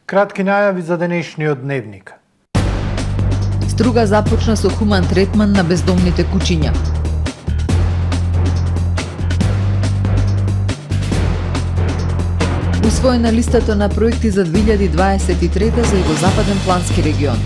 Кратки најави за денешниот дневник. Струга започна со хуман третман на бездомните кучиња. Усвоена листата на проекти за 2023 за Југозападен плански регион.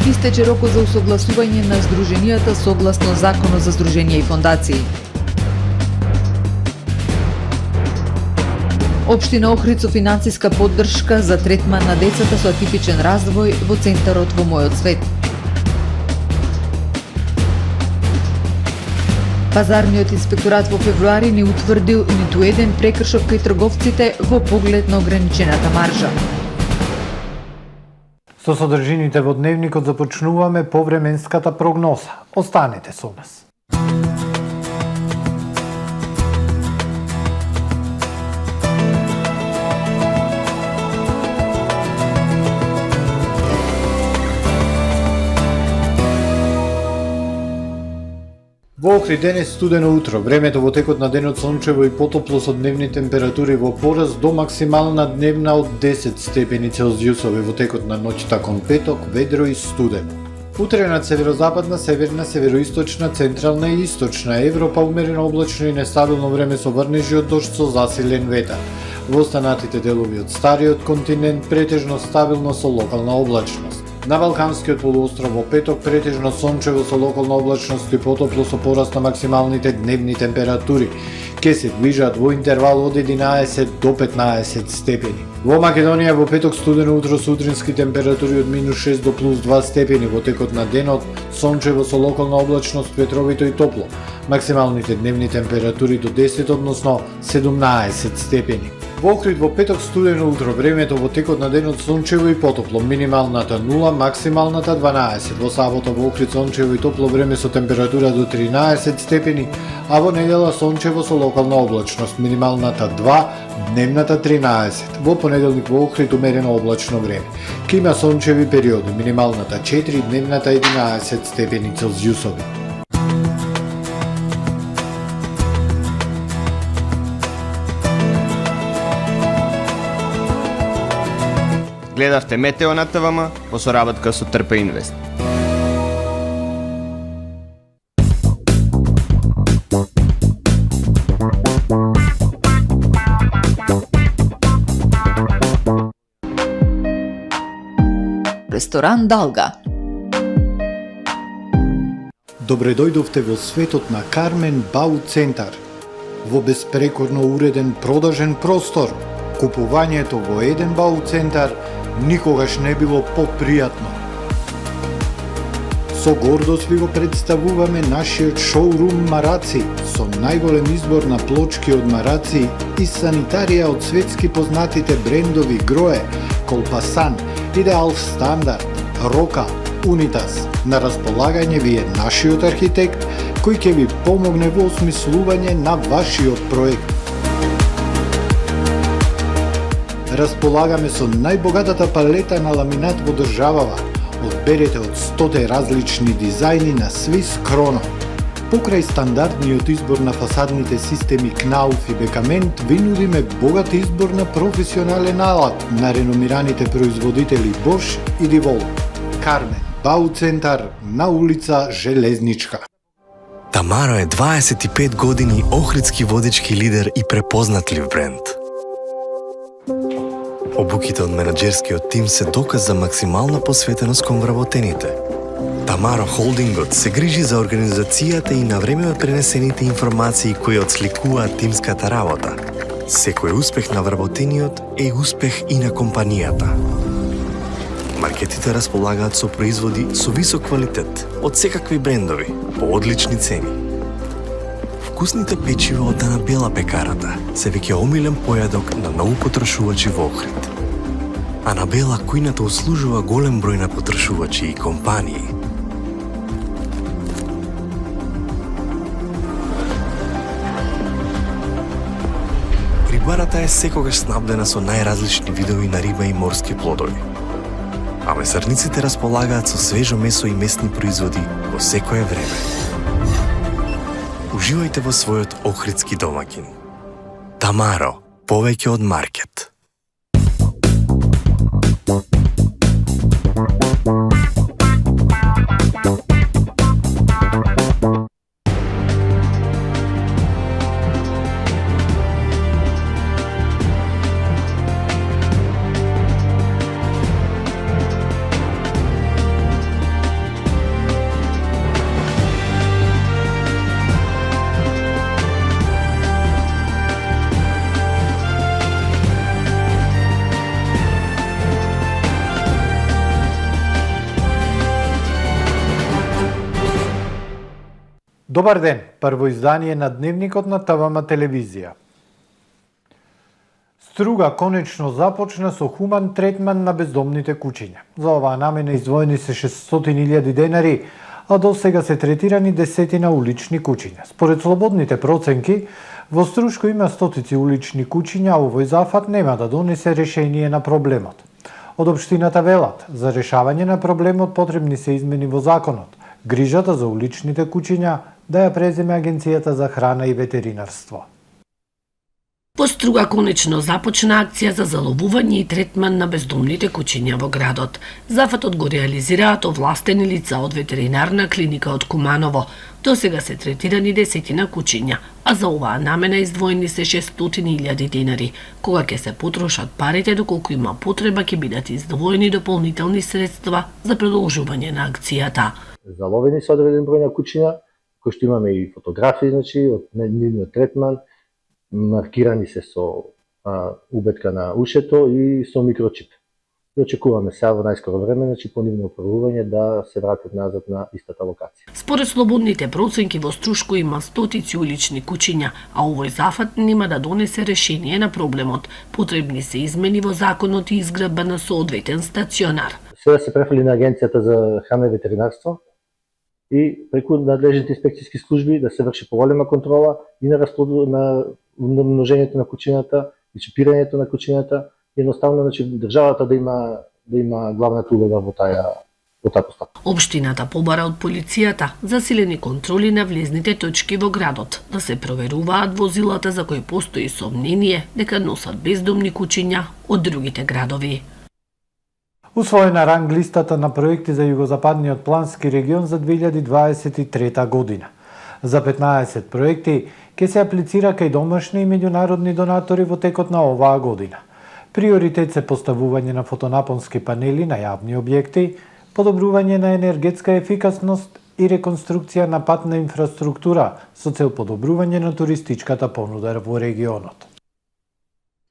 Истече рокот за усогласување на здруженијата согласно Законот за здруженија и фондации. Општина Охрид со финансиска поддршка за третман на децата со атипичен развој во центарот во Мојот свет. Пазарниот инспекторат во февруари не утврдил ниту еден прекршок кај трговците во поглед на ограничената маржа. Со содржините во дневникот започнуваме повременската прогноза. Останете со нас. Во Охрид денес студено утро, времето во текот на денот сончево и потопло со дневни температури во пораст до максимална дневна од 10 степени Целзиусови, во текот на ноќта кон петок ведро и студено. Утре над северозападна, северна, североисточна, централна и источна Европа умерено облачно и нестабилно време со врнежи од дожд со засилен ветар. Во останатите делови од стариот континент претежно стабилно со локална облачност. На Балканскиот полуостров во петок претежно сончево со локална облачност и потопло со пораст на максималните дневни температури. Ке се движат во интервал од 11 до 15 степени. Во Македонија во петок студено утро со утрински температури од -6 до +2 степени, во текот на денот сончево со локална облачност, ветровито и топло. Максималните дневни температури до 10 односно 17 степени. Во Охрид во петок студено утро, времето во текот на денот сончево и потопло, минималната 0, максималната 12. Во сабота во Охрид сончево и топло време со температура до 13 степени, а во недела сончево со локална облачност, минималната 2, дневната 13. Во понеделник во Охрид умерено облачно време. Ке има сончеви периоди, минималната 4, дневната 11 степени Целзиусови. Гледавте Метео на ТВМ во соработка со Трпа Инвест. Ресторан Далга. Добре дојдовте во светот на Кармен Бау Центар. Во беспрекорно уреден продажен простор, купувањето во еден Бау Центар никогаш не било попријатно. Со гордост ви го представуваме нашиот шоурум Мараци со најголем избор на плочки од Мараци и санитарија од светски познатите брендови Грое, Колпасан, Идеал Стандард, Рока, Унитас. На располагање ви е нашиот архитект кој ќе ви помогне во осмислување на вашиот проект. Располагаме со најбогатата палета на ламинат во државава. Одберете од 100 различни дизајни на Swiss Chrono. Покрај стандардниот избор на фасадните системи Knauf и Бекамент, ви нудиме богат избор на професионален алат на реномираните производители Bosch и Divol. Кармен Бау Центар на улица Железничка. Тамаро е 25 години охридски водички лидер и препознатлив бренд. Обуките од менаџерскиот тим се доказ за максимална посветеност кон вработените. Тамаро Холдингот се грижи за организацијата и на време од пренесените информации кои отсликуваат тимската работа. Секој успех на вработениот е успех и на компанијата. Маркетите располагаат со производи со висок квалитет од секакви брендови по одлични цени. Вкусните печива од Анабела пекарата се веќе омилен појадок на многу потрошувачи во Охрид. Анабела кујната услужува голем број на потрошувачи и компании. Рибарата е секогаш снабдена со најразлични видови на риба и морски плодови. А месарниците располагаат со свежо месо и месни производи во секое време. Уживајте во својот охридски домаќин. Тамаро, повеќе од маркет. Добар ден, прво издание на Дневникот на ТВМ телевизија. Струга конечно започна со хуман третман на бездомните куќиња. За оваа намена издвоени се 600.000 денари, а до сега се третирани десетина улични куќиња. Според слободните проценки, во Струшко има стотици улични куќиња, а овој зафат нема да донесе решение на проблемот. Од општината велат, за решавање на проблемот потребни се измени во законот. Грижата за уличните куќиња да ја преземе Агенцијата за храна и ветеринарство. Во Струга конечно започна акција за заловување и третман на бездомните куќиња во градот. Зафатот го реализираат овластени лица од ветеринарна клиника од Куманово. До сега се третирани десетина куќиња, а за оваа намена издвоени се 600.000 денари. Кога ќе се потрошат парите, доколку има потреба, ќе бидат издвоени дополнителни средства за продолжување на акцијата. Заловени се одреден број на куќиња, кои што имаме и фотографии, од нивниот третман, маркирани се со убетка на ушето и со микрочип. И очекуваме сега во најскоро време, по нивно оправување да се вратат назад на истата локација. Според слободните проценки во Струшко има стотици улични куќиња, а овој зафат нема да донесе решение на проблемот. Потребни се измени во законот и изградба на соодветен стационар. Сега се префали на Агенцијата за храна и ветеринарство и преку надлежните инспекцијски служби да се врши поголема контрола и на множењето на куќињата и чипирањето на куќињата. Едноставно, државата да има главната улога во таа постапка. Општината побара од полицијата засилени контроли на влезните точки во градот, да се проверуваат возилата за кои постои сомнение дека носат бездомни куќиња од другите градови. Усвоена ранг листата на проекти за Југозападниот плански регион за 2023 година. За 15 проекти ќе се аплицира кај домашни и меѓународни донатори во текот на оваа година. Приоритет се поставување на фотонапонски панели на јавни објекти, подобрување на енергетска ефикасност и реконструкција на патна инфраструктура со цел подобрување на туристичката понуда во регионот.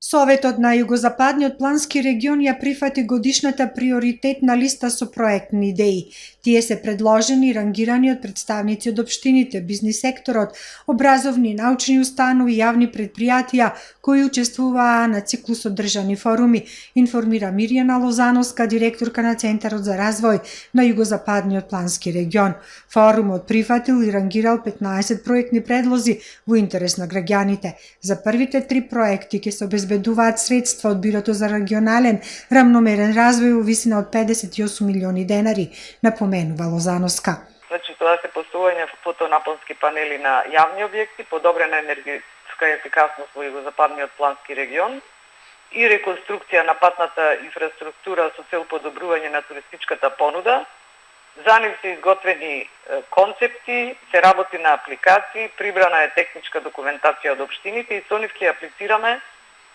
Советот на Југозападниот плански регион ја прифати годишната приоритетна листа со проектни идеи. Тие се предложени и рангирани од представници од општините, бизнис секторот, образовни и научни установи, јавни предпријатија кои учествуваа на циклус одржани форуми, информира Мирјана Лозановска, директорка на Центарот за развој на Југозападниот плански регион. Форумот прифатил и рангирал 15 проектни предлози во интерес на граѓаните. За првите 3 проекти ќе се обезбедуваат средства од Бирото за регионален рамномерен развој во висина од 58 милиони денари, напоменува Лозановска. Тоа се поставување фотонапонски панели на јавни објекти, подобрена енергетска ефикасност во Југозападниот плански регион и реконструкција на патната инфраструктура со цел подобрување на туристичката понуда. За нив се изготвени концепти, се работи на апликации, прибрана е техничка документација од општините и со нив ќе аплицираме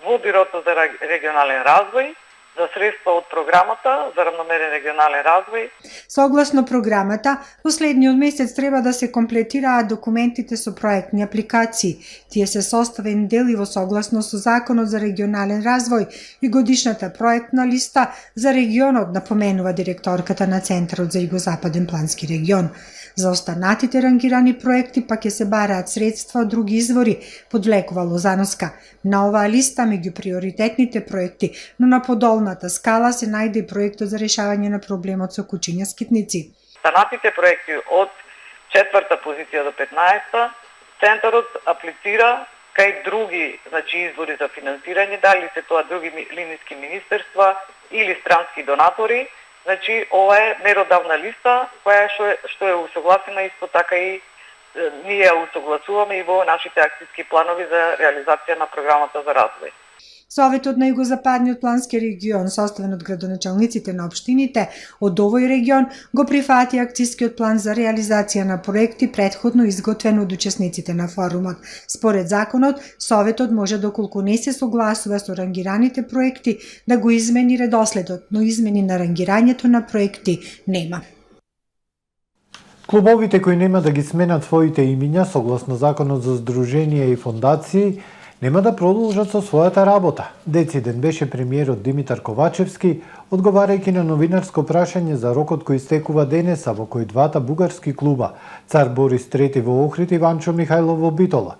во Бирото за регионален развој за средства од програмата за рамномерен регионален развој. Согласно програмата, последниот месец треба да се комплетираат документите со проектни апликации. Тие се составени дели во согласно со Законот за регионален развој и годишната проектна листа за регионот, напоменува директорката на Центарот за Југозападен плански регион. За останатите рангирани проекти пак ќе се бараат средства од други извори, подвлекува Лозановска. На оваа листа меѓу приоритетните проекти, но на подолната скала се најде и проектот за решавање на проблемот со куќиња скитници. Останатите проекти од 4-та позиција до 15-та, Центарот аплицира кај други извори за финансирање, дали се тоа други линиски министерства или странски донатори. Ова е меродавна листа, која што е усогласена исто така и ние ја усогласуваме и во нашите акцијски планови за реализација на програмата за развој. Советот на Југозападниот плански регион, составен од градоначалниците на општините од овој регион, го прифати акцијскиот план за реализација на проекти претходно изготвен од учесниците на форумот. Според законот, Советот може доколку не се согласува со рангираните проекти да го измени редоследот, но измени на рангирањето на проекти нема. Клубовите кои нема да ги сменат своите имиња согласно Законот за здруженија и фондации нема да продолжат со својата работа. Дециден беше премиерот Димитар Ковачевски, одговарајќи на новинарско прашање за рокот кој истекува денеса во кој двата бугарски клуба, Цар Борис III во Охрид и Ванчо Михајлов во Битола,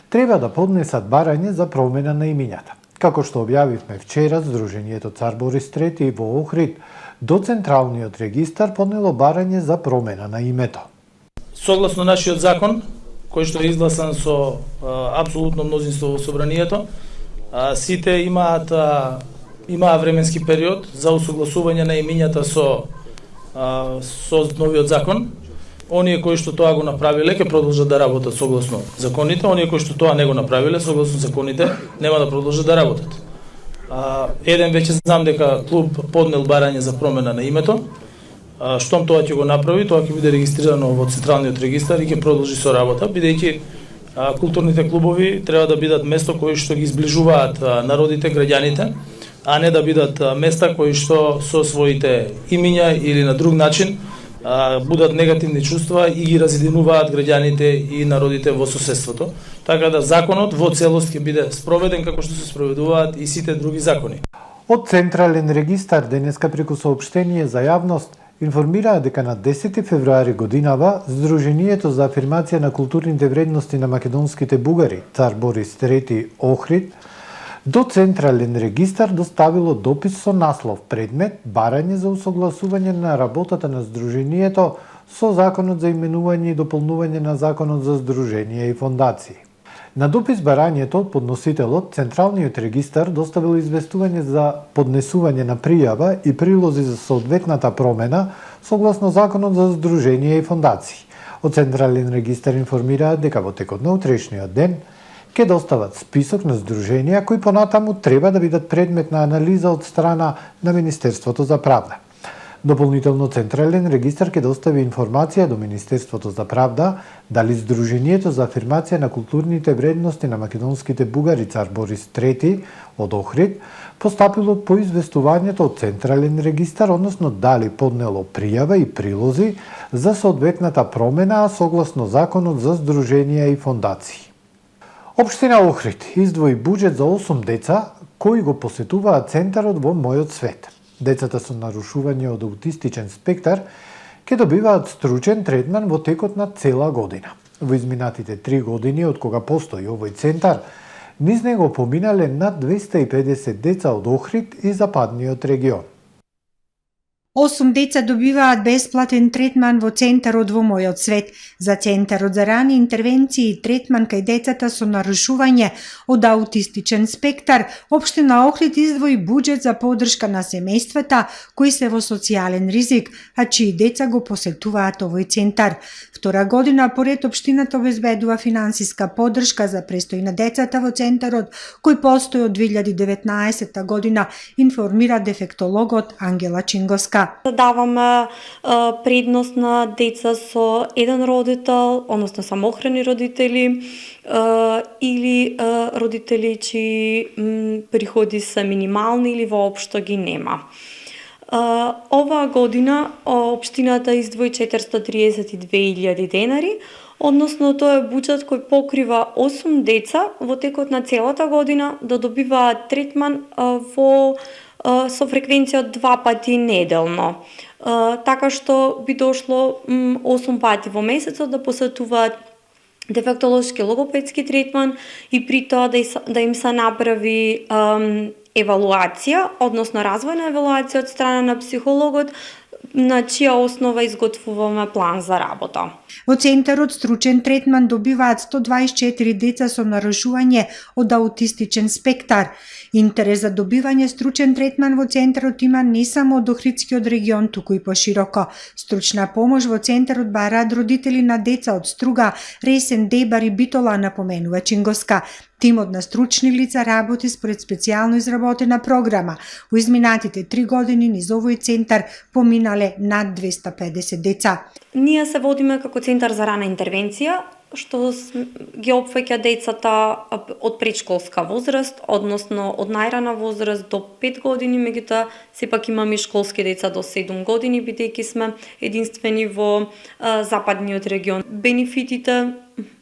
треба да поднесат барање за промена на имињата. Како што објавивме вчера, Здруженијето Цар Борис III во Охрид до Централниот регистар поднело барање за промена на името. Согласно нашиот закон, кој што е изгласан со апсолутно мнозинство во собранието, сите имаат временски период за усогласување на имињата со новиот закон. Оние кои што тоа го направиле ќе продолжат да работат согласно законите, оние кои што тоа не го направиле согласно законите нема да продолжат да работат. Еден веќе знам дека клуб поднел барање за промена на името. Штом тоа ќе го направи, тоа ќе биде регистрирано во Централниот регистар и ќе продолжи со работа, бидејќи културните клубови треба да бидат место кои што ги зближуваат народите, граѓаните, а не да бидат места кои што со своите имиња или на друг начин будат негативни чувства и ги разединуваат граѓаните и народите во соседството. Така да законот во целост ќе биде спроведен како што се спроведуваат и сите други закони. Од Централен регистар денеска преку соопштение за јавност информираа дека на 10 февруари годинава Здруженијето за афирмација на културните вредности на македонските бугари, Цар Борис III Охрид, до Централен регистар доставило допис со наслов предмет барање за усогласување на работата на Здруженијето со Законот за именување и дополнување на Законот за здруженија и фондации. На допис барањето од подносителот, Централниот регистар доставил известување за поднесување на пријава и прилози за соодветната промена согласно Законот за здруженија и фондации. Од Централен регистар информираат дека во текот на утрешниот ден ќе достават список на здруженија кои понатаму треба да бидат предмет на анализа од страна на Министерството за правда. Дополнително Централен регистар ќе достави информација до Министерството за правда дали Здруженијето за афирмација на културните вредности на македонските бугари Цар Борис III од Охрид постапило по известувањето од Централен регистар, односно дали поднело пријава и прилози за соодветната промена согласно Законот за здруженија и фондации. Општина Охрид издвои буџет за 8 деца кои го посетуваат центарот во Мојот свет. Децата со нарушување од аутистичен спектар ќе добиваат стручен третман во текот на цела година. Во изминатите 3 години од кога постои овој центар, низ него поминале над 250 деца од Охрид и Западниот регион. 8 деца добиваат бесплатен третман во центарот во Мојот свет. За центарот за рани интервенции и третман кај децата со нарушување од аутистичен спектар, општина Охрид издвои буџет за поддршка на семејствата кои се во социјален ризик, а чии деца го посетуваат овој центар. Втора година поред општината обезбедува финансиска поддршка за престој на децата во центарот кој постои од 2019 година, информира дефектологот Ангела Чинговска. Даваме предност на деца со еден родител, односно самохрани родители или родители чии приходи се минимални или воопшто ги нема. Оваа година општината издвои 432.000 денари, односно тоа е буџет кој покрива 8 деца во текот на целата година да добиваат третман со фреквенција од 2 пати неделно. Така што би дошло 8 пати во месецот да посетуваат дефектолошки логопедски третман и при тоа да им се направи евалуација, односно развојна евалуација од страна на психологот, на чија основа изготвуваме план за работа. Во центарот стручен третман добиваат 124 деца со нарушување од аутистичен спектар. Интерес за добивање стручен третман во центарот има не само од Охридскиот регион, туку и пошироко. Стручна помош во центарот бараат родители на деца од Струга, Ресен, Дебар и Битола, напоменува Чингоска. Тимот на стручни лица работи според специјално изработена програма. Во изминатите 3 години низ овој центар поминале над 250 деца. Ние се водиме како центар за рана интервенција, што ги опфаќа децата од предшколска возраст, односно од најрана возраст до 5 години, меѓутоа сепак имаме и школски деца до 7 години, бидејќи сме единствени во западниот регион. Бенефитите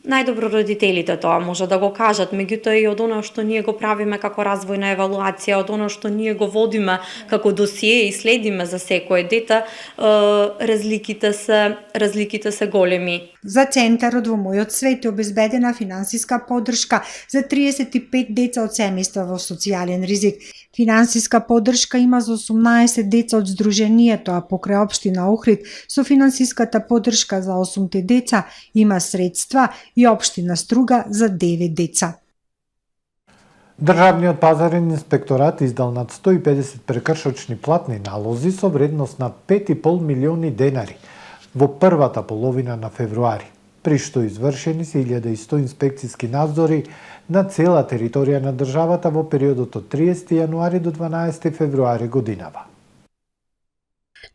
најдобро родителите тоа може да го кажат, меѓутоа и од оно што ние го правиме како развојна евалуација, од оно што ние го водиме како досие и следиме за секое дете, разликите се големи. За центарот во мојот свет е обезбедена финансиска поддршка за 35 деца од семејства во социјален ризик. Финансиска поддршка има за 18 деца од Сдруженијето, а покрај општина Охрид со финансиската поддршка за 8 деца има средства и општина Струга за 9 деца. Државниот пазарен инспекторат издал над 150 прекршочни платни налози со вредност на 5,5 милиони денари во првата половина на февруари, при што извршени се 1100 инспекцијски надзори на цела територија на државата во периодот од 30 јануари до 12 февруари годинава.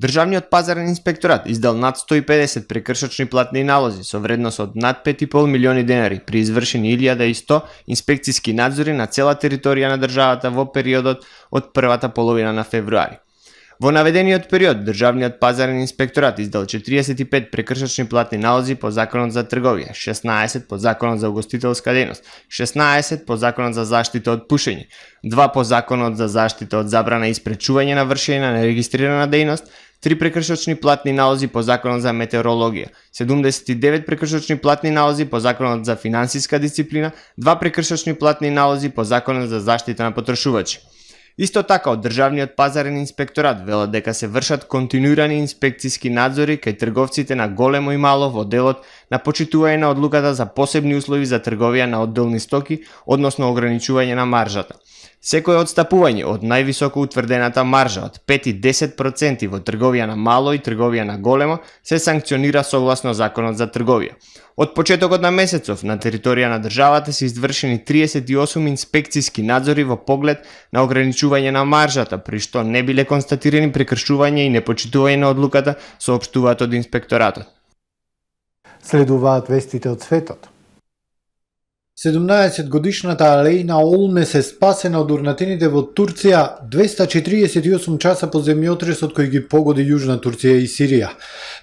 Државниот пазарен инспекторат издал над 150 прекршочни платни налози со вредност од над 5,5 милиони денари при извршени 1100 инспекцијски надзори на цела територија на државата во периодот од првата половина на февруари. Во наведениот период, Државниот пазарен инспекторат издал 45 прекршочни платни налози по Законот за трговија, 16 по Законот за угостителска дејност, 16 по Законот за заштита од пушење, 2 по Законот за заштита од забрана и спречување на вршење на нерегистрирана дејност, 3 прекршочни платни налози по Законот за метеорологија, 79 прекршочни платни налози по Законот за финансиска дисциплина, 2 прекршочни платни налози по Законот за заштита на потрошувачи. Исто така, од Државниот пазарен инспекторат велат дека се вршат континуирани инспекцијски надзори кај трговците на големо и мало во делот на почитување на одлуката за посебни услови за трговија на одделни стоки, односно ограничување на маржата. Секое отстапување од највисоко утврдената маржа од 5 и 10% во трговија на мало и трговија на големо се санкционира согласно Законот за трговија. Од почетокот на месецов на територија на државата се извршени 38 инспекцијски надзори во поглед на ограничување на маржата, при што не биле констатирани прекршување и непочитување на одлуката, соопштуваат од инспекторатот. Следуваат вестите од светот. 17-годишната Алейна Олме се спасена од урнатините во Турција 248 часа по земјотресот кој ги погоди Јужна Турција и Сирија.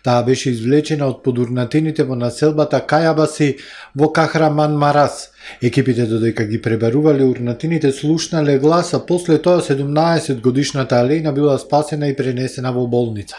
Таа беше извлечена од подурнатините во населбата Кајабаси во Кахраман Марас. Екипите додека ги пребарувале урнатините слушнале глас, а после тоа 17-годишната Алейна била спасена и пренесена во болница.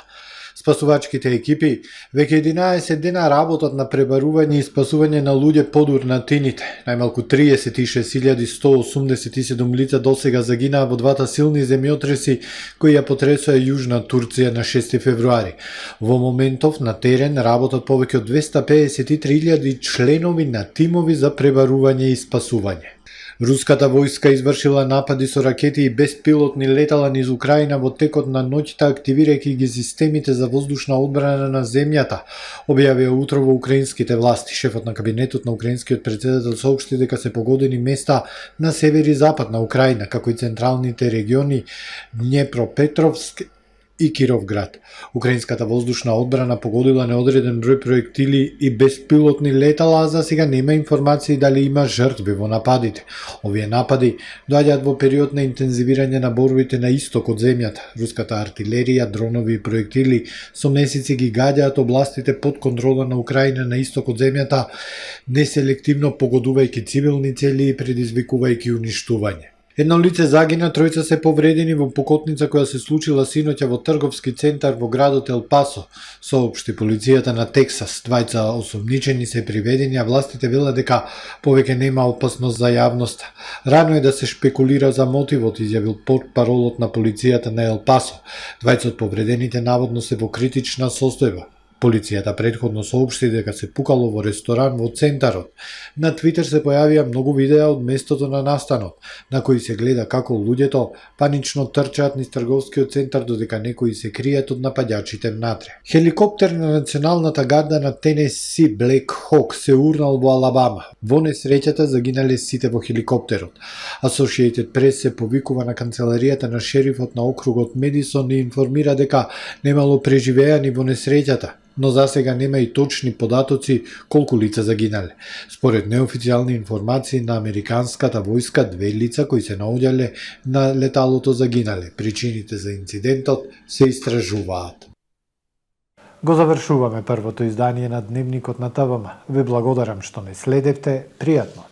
Спасувачките екипи веќе 11 дена работат на пребарување и спасување на луѓе под урнатините. Најмалку 36.187 лица досега загинаа во двата силни земјотреси кои ја потресоа Јужна Турција на 6 февруари. Во моментов на терен работат повеќе од 253.000 членови на тимови за пребарување и спасување. Руската војска извршила напади со ракети и беспилотни летала низ Украина во текот на ноќта, активирајќи ги системите за воздушна одбрана на земјата, објавија утрово украинските власти. Шефот на кабинетот на украинскиот претседател соопшти дека се погодени места на север и запад на Украина, како и централните региони Днепропетровск и Кировград. Украинската воздушна одбрана погодила неодреден број проектили и беспилотни летала, а за сега нема информации дали има жртви во нападите. Овие напади доаѓаат во период на интензивирање на борбите на исток од земјата. Руската артилерија, дронови и проектили со месеци ги гаѓаат областите под контрола на Украина на исток од земјата, неселективно погодувајќи цивилни цели и предизвикувајќи уништување. Едно лице загина, тројца се повредени во покотница која се случила синоќа во трговски центар во градот Ел Пасо, соопшти полицијата на Тексас. Двајца осомничени се приведени, а властите велат дека повеќе нема опасност за јавноста. Рано е да се шпекулира за мотивот, изјавил портпаролот на полицијата на Ел Пасо. Двајца од повредените наводно се во критична состојба. Полицијата претходно соопшти дека се пукало во ресторан во центарот. На Твитер се појавија многу видеа од местото на настанот, на кои се гледа како луѓето панично трчаат низ трговскиот центар додека некои се кријат од напаѓачите внатре. Хеликоптер на националната гарда на Тенеси Блек Хок се урнал во Алабама. Во несреќата загинале сите во хеликоптерот. Associated Press се повикува на канцеларијата на шерифот на округот Медисон и информира дека немало преживеани во несреќата, но засега нема и точни податоци колку лица загинале. Според неофицијални информации на американската војска, 2 лица кои се наоѓале на леталото загинале. Причините за инцидентот се истражуваат. Го завршуваме првото издание на Дневникот на ТВМ. Ве благодарам што не следевте. Пријатно.